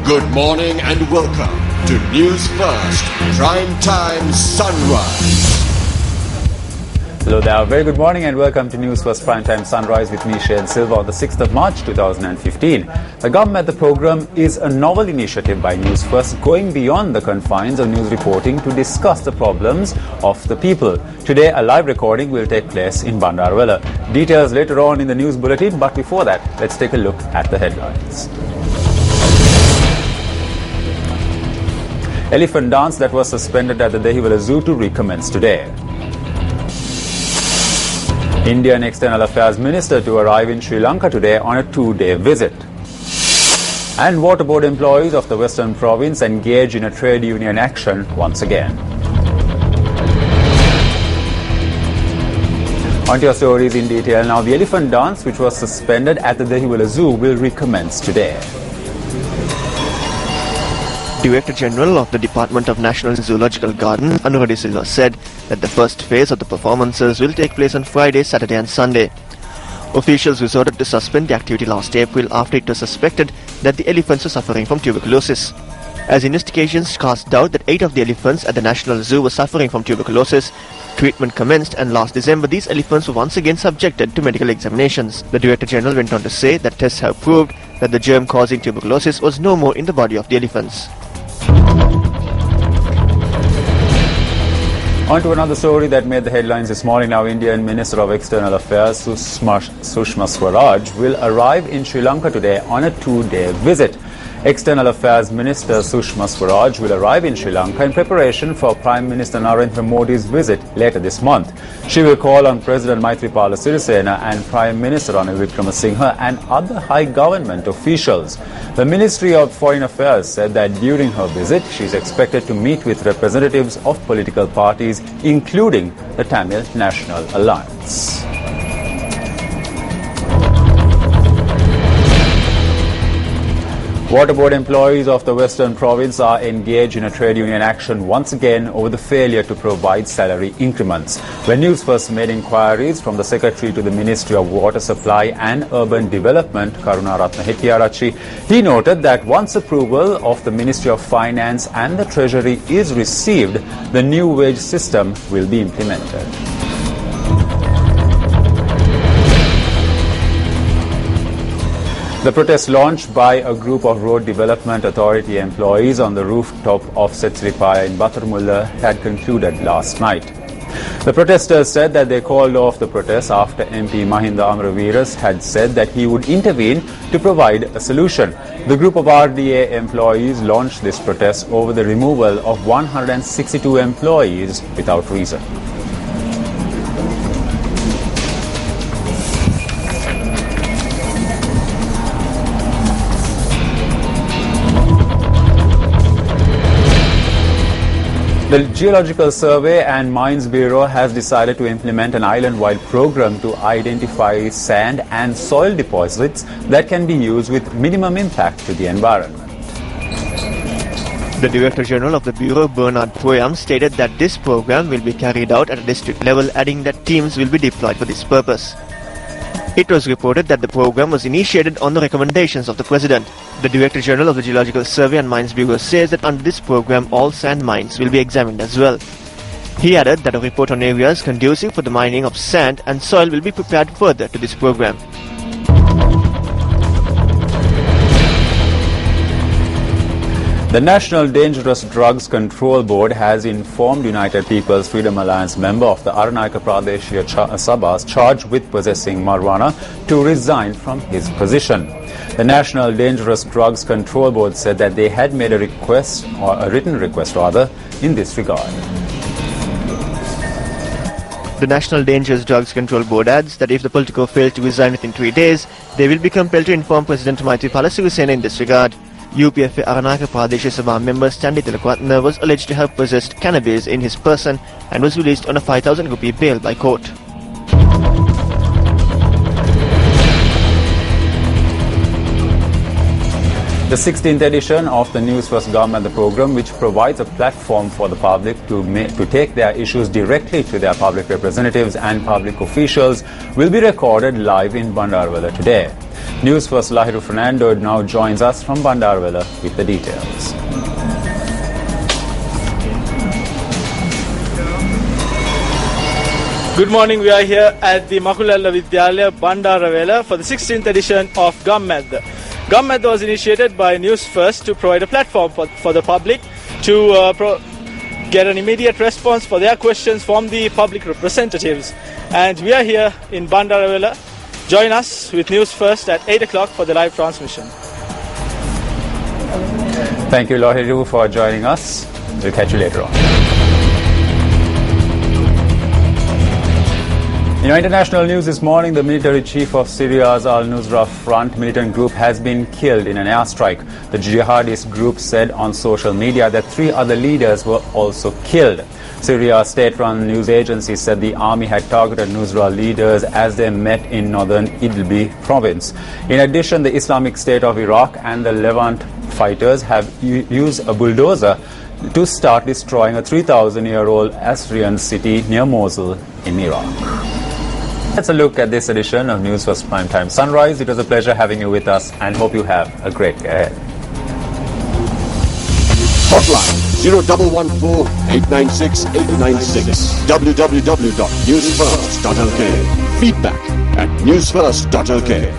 Good morning and welcome to News First Prime Time Sunrise. Hello there, very good morning and welcome to News First Prime Time Sunrise with me, Shane Silva, on the 6th of March 2015. The government, the program is a novel initiative by News First going beyond the confines of news reporting to discuss the problems of the people. Today, a live recording will take place in Bandarwala. Details later on in the news bulletin, but before that, let's take a look at the headlines. Elephant dance that was suspended at the Dehiwala Zoo to recommence today. Indian External Affairs Minister to arrive in Sri Lanka today on a 2-day visit. And water board employees of the Western Province engage in a trade union action once again. On to your stories in detail now. The elephant dance, which was suspended at the Dehiwala Zoo, will recommence today. Director General of the Department of National Zoological Gardens, Anuradi Silva, said that the first phase of the performances will take place on Friday, Saturday and Sunday. Officials resorted to suspend the activity last April after it was suspected that the elephants were suffering from tuberculosis. As investigations cast doubt that 8 of the elephants at the National Zoo were suffering from tuberculosis, treatment commenced, and last December these elephants were once again subjected to medical examinations. The Director General went on to say that tests have proved that the germ causing tuberculosis was no more in the body of the elephants. On to another story that made the headlines this morning. Now, Indian Minister of External Affairs Sushma Swaraj will arrive in Sri Lanka today on a 2-day visit. External Affairs Minister Sushma Swaraj will arrive in Sri Lanka in preparation for Prime Minister Narendra Modi's visit later this month. She will call on President Maithripala Sirisena and Prime Minister Ranil Wickremesinghe and other high government officials. The Ministry of Foreign Affairs said that during her visit, she is expected to meet with representatives of political parties, including the Tamil National Alliance. Water board employees of the Western Province are engaged in a trade union action once again over the failure to provide salary increments. When News First made inquiries from the Secretary to the Ministry of Water Supply and Urban Development, Karunaratna Hettiarachchi, he noted that once approval of the Ministry of Finance and the Treasury is received, the new wage system will be implemented. The protest launched by a group of Road Development Authority employees on the rooftop of Setsripaya in Batarmulla had concluded last night. The protesters said that they called off the protest after MP Mahinda Amaraveeras had said that he would intervene to provide a solution. The group of RDA employees launched this protest over the removal of 162 employees without reason. The Geological Survey and Mines Bureau has decided to implement an island-wide program to identify sand and soil deposits that can be used with minimum impact to the environment. The Director General of the Bureau, Bernard Poyam, stated that this program will be carried out at a district level, adding that teams will be deployed for this purpose. It was reported that the program was initiated on the recommendations of the President. The Director General of the Geological Survey and Mines Bureau says that under this program all sand mines will be examined as well. He added that a report on areas conducive for the mining of sand and soil will be prepared further to this program. The National Dangerous Drugs Control Board has informed United People's Freedom Alliance member of the Aranaka Pradeshia Sabhas charged with possessing marijuana to resign from his position. The National Dangerous Drugs Control Board said that they had made a request, or a written request rather, in this regard. The National Dangerous Drugs Control Board adds that if the politico fails to resign within 3 days, they will be compelled to inform President Maithripala Sirisena in this regard. UPFA Aranaka Pradeshia Sabha member Stanley Tilakratna was alleged to have possessed cannabis in his person and was released on a 5,000 rupee bail by court. The 16th edition of the Newsfirst Government program, which provides a platform for the public to take their issues directly to their public representatives and public officials, will be recorded live in Bandarwala today. Newsfirst Lahiru Fernando now joins us from Bandarwala with the details. Good morning, we are here at the Makulala Vidyalaya, Bandarawala for the 16th edition of Gammadda. Gammadda was initiated by Newsfirst to provide a platform for the public to get an immediate response for their questions from the public representatives. And we are here in Bandarawala. Join us with Newsfirst at 8 o'clock for the live transmission. Thank you, Lahiru, for joining us. We'll catch you later on. In international news this morning, the military chief of Syria's al-Nusra Front militant group has been killed in an airstrike. The jihadist group said on social media that 3 other leaders were also killed. Syria's state-run news agency said the army had targeted Nusra leaders as they met in northern Idlib province. In addition, the Islamic State of Iraq and the Levant fighters have used a bulldozer to start destroying a 3,000-year-old Assyrian city near Mosul in Iraq. That's a look at this edition of Newsfirst Primetime Sunrise. It was a pleasure having you with us and hope you have a great day ahead. Hotline 0114 896 896. www.newsfirst.lk. Feedback at newsfirst.lk.